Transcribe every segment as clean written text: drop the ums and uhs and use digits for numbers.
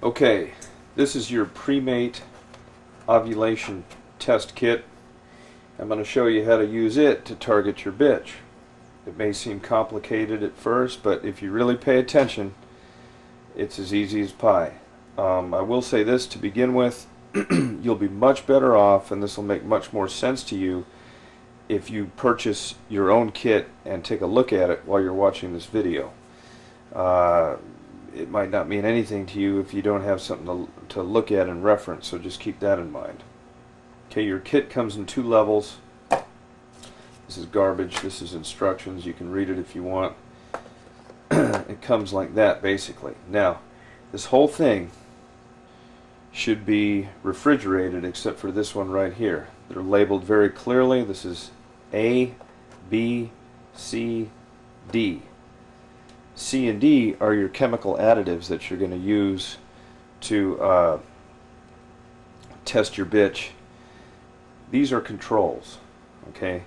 Okay, this is your pre-mate ovulation test kit. I'm going to show you how to use it to target your bitch. It may seem complicated at first, but if you really pay attention, it's as easy as pie. I will say this to begin with, you'll be much better off, and this will make much more sense to you if you purchase your own kit and take a look at it while you're watching this video. It might not mean anything to you if you don't have something to look at and reference, so just keep that in mind. Okay, your kit comes in 2 levels. This is garbage, this is instructions, you can read it if you want. It comes like that basically. Now, this whole thing should be refrigerated except for this one right here. They're labeled very clearly. This is A, B, C, D. C and D are your chemical additives that you're going to use to test your bitch. These are controls. Okay,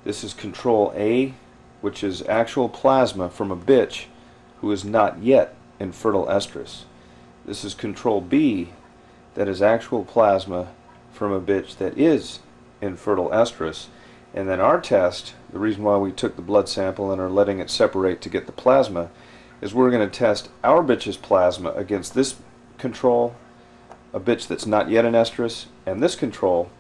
this is control A, which is actual plasma from a bitch who is not yet in fertile estrus. This is control B, that is actual plasma from a bitch that is in fertile estrus. And then our test, the reason why we took the blood sample and are letting it separate to get the plasma, is we're going to test our bitch's plasma against this control, a bitch that's not yet in estrus, and this control,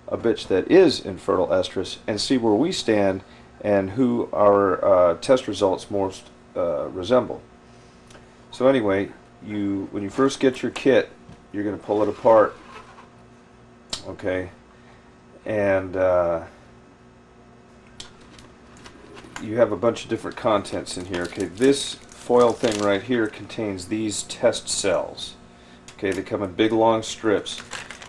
a bitch that is in fertile estrus, and see where we stand and who our test results most resemble. So anyway, when you first get your kit, you're going to pull it apart, okay, and you have a bunch of different contents in here. Okay, this foil thing right here contains these test cells. Okay, they come in big long strips.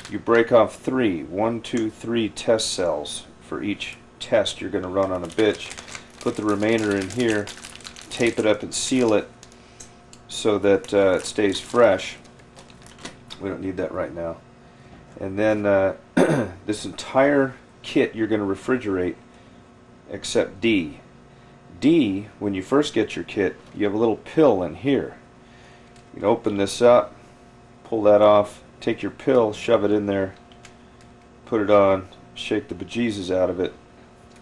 You break off 1, 2, 3 test cells for each test you're going to run on a bitch. Put the remainder in here, tape it up and seal it so that it stays fresh. We don't need that right now. And then this entire kit you're going to refrigerate except D. D, when you first get your kit, you have a little pill in here. You can open this up, pull that off, take your pill, shove it in there, put it on, shake the bejesus out of it,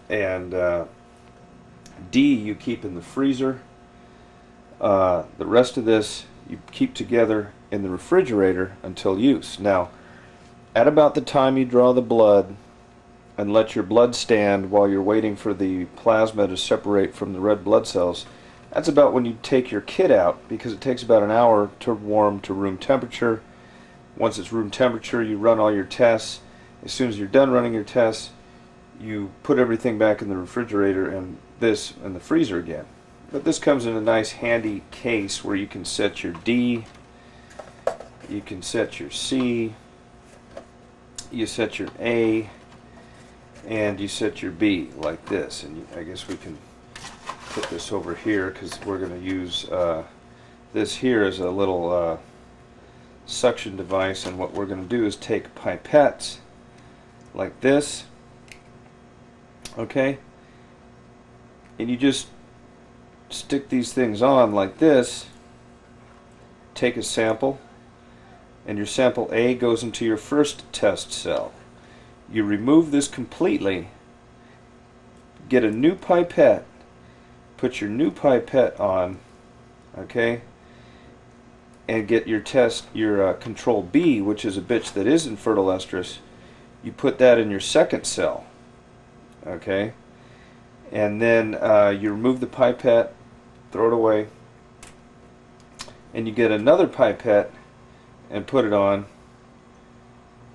and D you keep in the freezer. The rest of this you keep together in the refrigerator until use. Now, at about the time you draw the blood and let your blood stand while you're waiting for the plasma to separate from the red blood cells, that's about when you take your kit out, because it takes about an hour to warm to room temperature. Once it's room temperature, you run all your tests. As soon as you're done running your tests, you put everything back in the refrigerator and this in the freezer again. But this comes in a nice handy case where you can set your D, you can set your C, you set your A, and you set your B like this. And I guess we can put this over here because we're going to use this here as a little suction device, and what we're going to do is take pipettes like this, okay, and you just stick these things on like this, take a sample, and your sample A goes into your first test cell. You remove this completely, get a new pipette, put your new pipette on, okay, and get your control B, which is a bitch that is in fertile estrus. You put that in your second cell, okay, and then you remove the pipette, throw it away, and you get another pipette and put it on,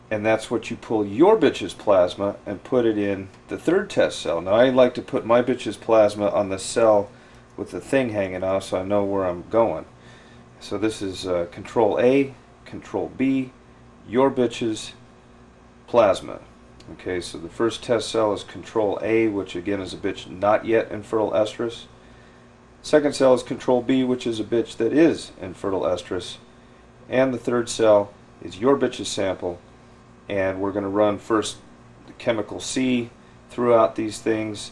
and that's what you pull your bitch's plasma and put it in the third test cell. Now I like to put my bitch's plasma on the cell with the thing hanging off so I know where I'm going. So this is control A, control B, your bitch's plasma. Okay, so the first test cell is control A, which again is a bitch not yet in fertile estrus. Second cell is control B, which is a bitch that is in fertile estrus. And the third cell is your bitch's sample. And we're going to run first the chemical C throughout these things,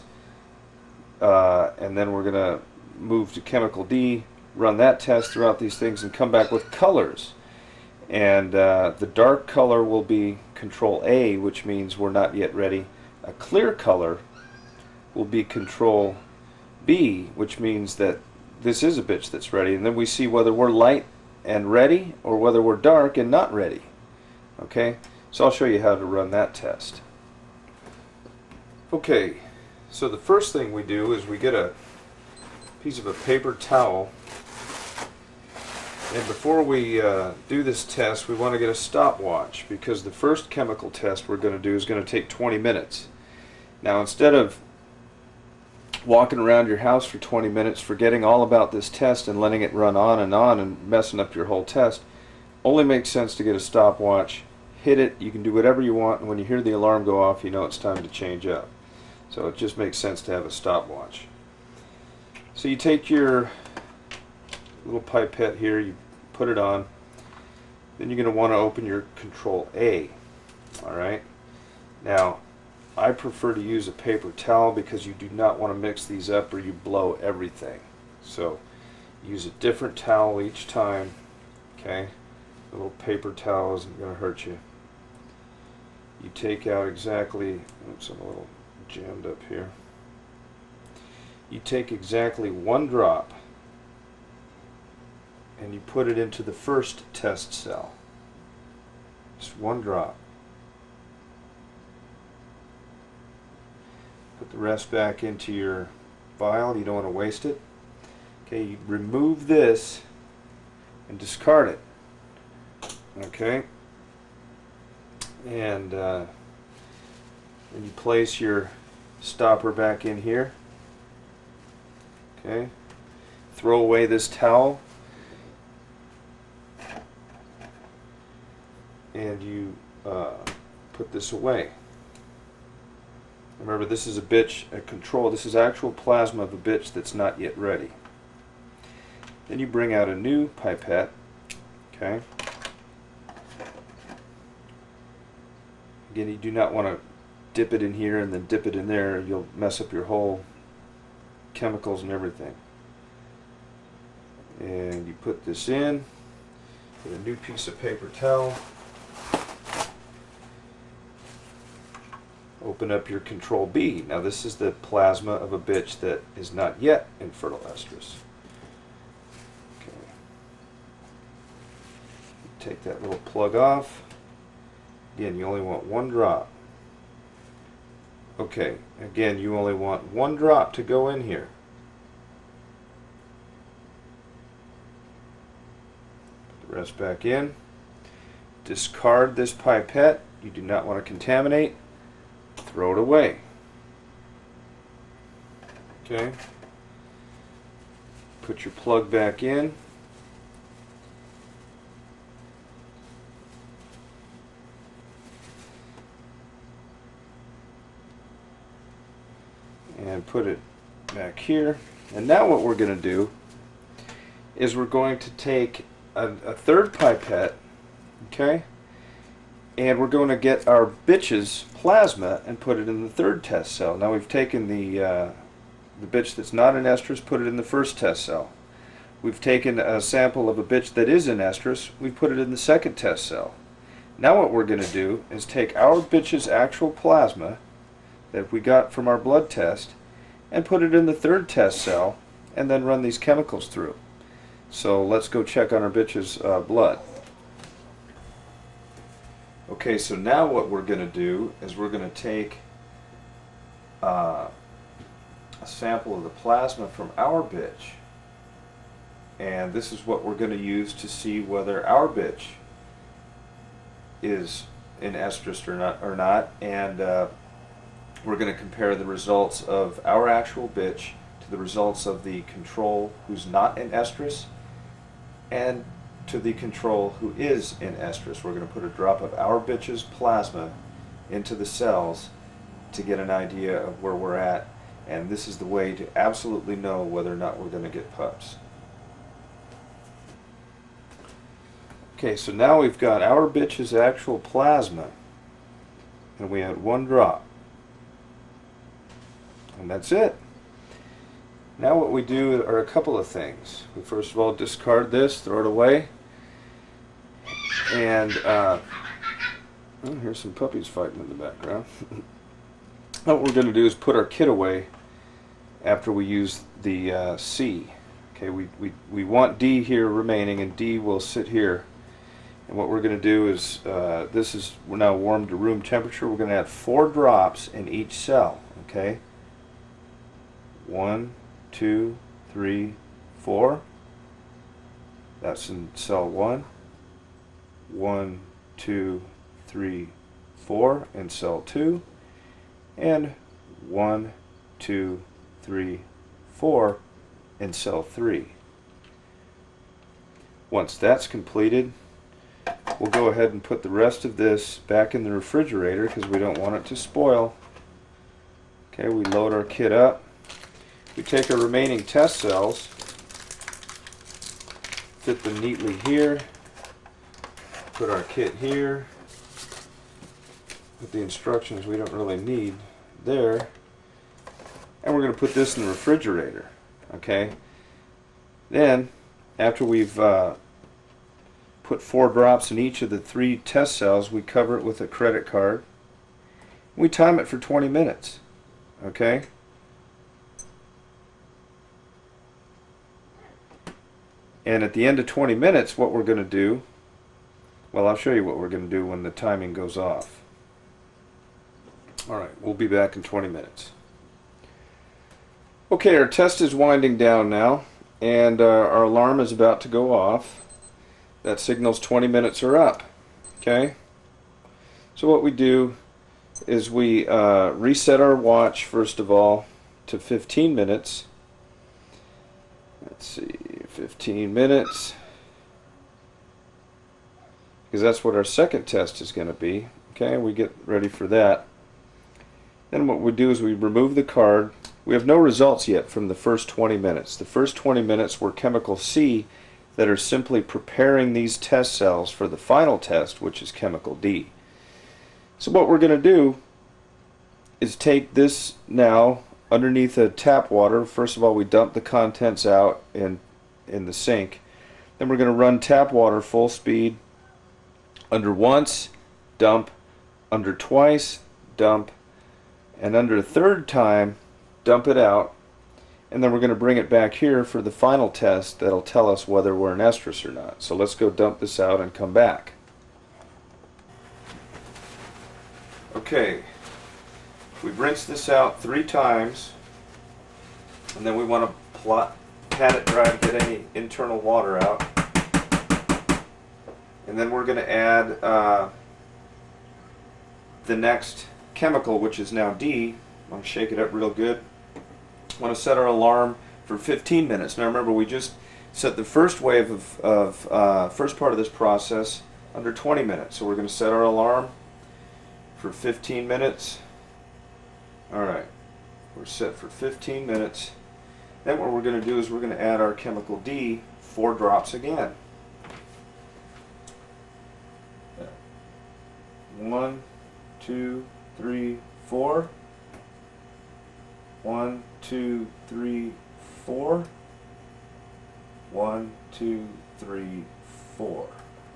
and then we're going to move to chemical D, run that test throughout these things, and come back with colors. And the dark color will be control A, which means we're not yet ready. A clear color will be control B, which means that this is a bitch that's ready. And then we see whether we're light and ready or whether we're dark and not ready. Okay, so I'll show you how to run that test. Okay, so the first thing we do is we get a piece of a paper towel, and before we do this test we want to get a stopwatch, because the first chemical test we're going to do is going to take 20 minutes. Now, instead of walking around your house for 20 minutes forgetting all about this test and letting it run on and messing up your whole test, only makes sense to get a stopwatch. Hit it, you can do whatever you want, and when you hear the alarm go off you know it's time to change up. So it just makes sense to have a stopwatch. So you take your little pipette here, you put it on, then you're going to want to open your control A. Alright, now I prefer to use a paper towel because you do not want to mix these up or you blow everything. So use a different towel each time. Okay, a little paper towel isn't going to hurt you. You take out exactly, oops, I'm a little jammed up here. You take exactly 1 drop and you put it into the first test cell. Just 1 drop. Put the rest back into your vial. You don't want to waste it. Okay, you remove this and discard it. Okay, and then you place your stopper back in here. Okay, throw away this towel and you put this away. Remember, this is a bitch at control. This is actual plasma of a bitch that's not yet ready. Then you bring out a new pipette. Okay. Again, you do not want to dip it in here and then dip it in there. You'll mess up your whole chemicals and everything. And you put this in with a new piece of paper towel. Open up your control B. Now this is the plasma of a bitch that is not yet in fertile estrus. Okay. Take that little plug off. Again, you only want 1 drop. Okay, again, you only want 1 drop to go in here. Put the rest back in. Discard this pipette. You do not want to contaminate. Throw it away. Okay. Put your plug back in. And put it back here. And now what we're going to do is we're going to take a third pipette, okay, and we're going to get our bitch's plasma and put it in the third test cell. Now we've taken the bitch that's not in estrus, put it in the first test cell. We've taken a sample of a bitch that is in estrus, we've put it in the second test cell. Now what we're going to do is take our bitch's actual plasma that we got from our blood test and put it in the third test cell and then run these chemicals through. So let's go check on our bitch's blood. Okay, so now what we're going to do is we're going to take a sample of the plasma from our bitch, and this is what we're going to use to see whether our bitch is in estrus or not, and we're going to compare the results of our actual bitch to the results of the control who's not in estrus and to the control who is in estrus. We're going to put a drop of our bitch's plasma into the cells to get an idea of where we're at, and this is the way to absolutely know whether or not we're going to get pups. Okay, so now we've got our bitch's actual plasma, and we had 1 drop. And that's it. Now what we do are a couple of things. We first of all discard this, throw it away. And oh, here's some puppies fighting in the background. What we're going to do is put our kit away after we use the C. Okay, we want D here remaining, and D will sit here. And what we're going to do is, we're now warmed to room temperature. We're going to add 4 drops in each cell. Okay, 1, 2, 3, 4. That's in cell 1. 1, 2, 3, 4 in cell 2. And 1, 2, 3, 4 in cell 3. Once that's completed, we'll go ahead and put the rest of this back in the refrigerator because we don't want it to spoil. Okay, we load our kit up. We take our remaining test cells, fit them neatly here, put our kit here, put the instructions we don't really need there, and we're going to put this in the refrigerator. Okay, then after we've put 4 drops in each of the 3 test cells, we cover it with a credit card. We time it for 20 minutes. Okay, and at the end of 20 minutes, what we're going to do, well, I'll show you what we're going to do when the timing goes off. Alright, we'll be back in 20 minutes. Okay, our test is winding down now, and our alarm is about to go off. That signals 20 minutes are up. Okay, so what we do is we reset our watch first of all to 15 minutes. Let's see, 15 minutes, because that's what our second test is going to be. Okay, we get ready for that. Then what we do is we remove the card. We have no results yet from the first 20 minutes. The first 20 minutes were chemical C that are simply preparing these test cells for the final test, which is chemical D. So what we're going to do is take this now underneath a tap water. First of all, we dump the contents out in the sink. Then we're going to run tap water full speed, under once, dump, under twice, dump, and under a third time, dump it out. And then we're going to bring it back here for the final test that'll tell us whether we're an estrus or not. So let's go dump this out and come back. Okay, we've rinsed this out 3 times, and then we want to pat it dry to get any internal water out. And then we're going to add the next chemical, which is now D. I'm going to shake it up real good. I want to set our alarm for 15 minutes. Now remember, we just set the first wave of first part of this process under 20 minutes. So we're going to set our alarm for 15 minutes. Alright, we're set for 15 minutes. Then what we're going to do is we're going to add our chemical D, 4 drops again. 1, 2, 3, 4. 1, 2, 3, 4. 1, 2, 3, 4.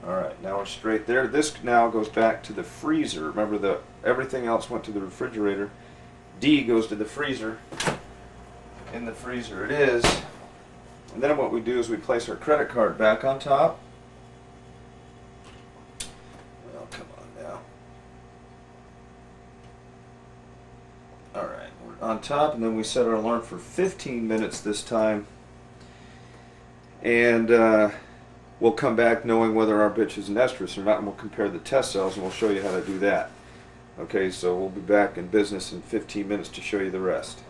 Alright, now we're straight there. This now goes back to the freezer. Remember, everything else went to the refrigerator. D goes to the freezer. In the freezer it is. And then what we do is we place our credit card back on top. Well, come on now. Alright, we're on top, and then we set our alarm for 15 minutes this time. And we'll come back knowing whether our bitch is an estrus or not, and we'll compare the test cells, and we'll show you how to do that. Okay, so we'll be back in business in 15 minutes to show you the rest.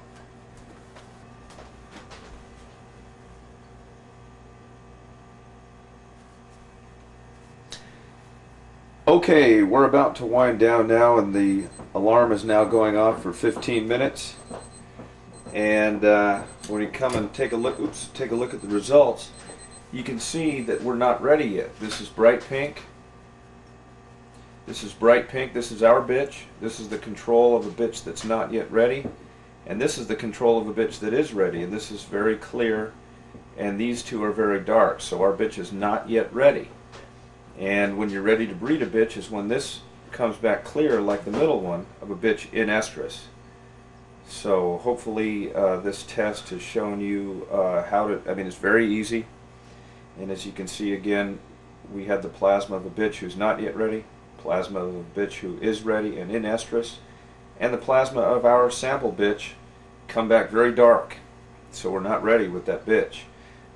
Okay, we're about to wind down now, and the alarm is now going off for 15 minutes. And when you come and take a look at the results, you can see that we're not ready yet. This is bright pink. This is bright pink. This is our bitch. This is the control of a bitch that's not yet ready. And this is the control of a bitch that is ready. And this is very clear. And these two are very dark. So our bitch is not yet ready. And when you're ready to breed a bitch is when this comes back clear, like the middle one, of a bitch in estrus. So hopefully this test has shown you how to, I mean, it's very easy. And as you can see again, we had the plasma of a bitch who's not yet ready, plasma of a bitch who is ready and in estrus, and the plasma of our sample bitch come back very dark. So we're not ready with that bitch.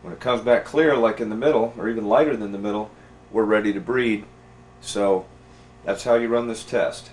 When it comes back clear, like in the middle, or even lighter than the middle, we're ready to breed. So that's how you run this test.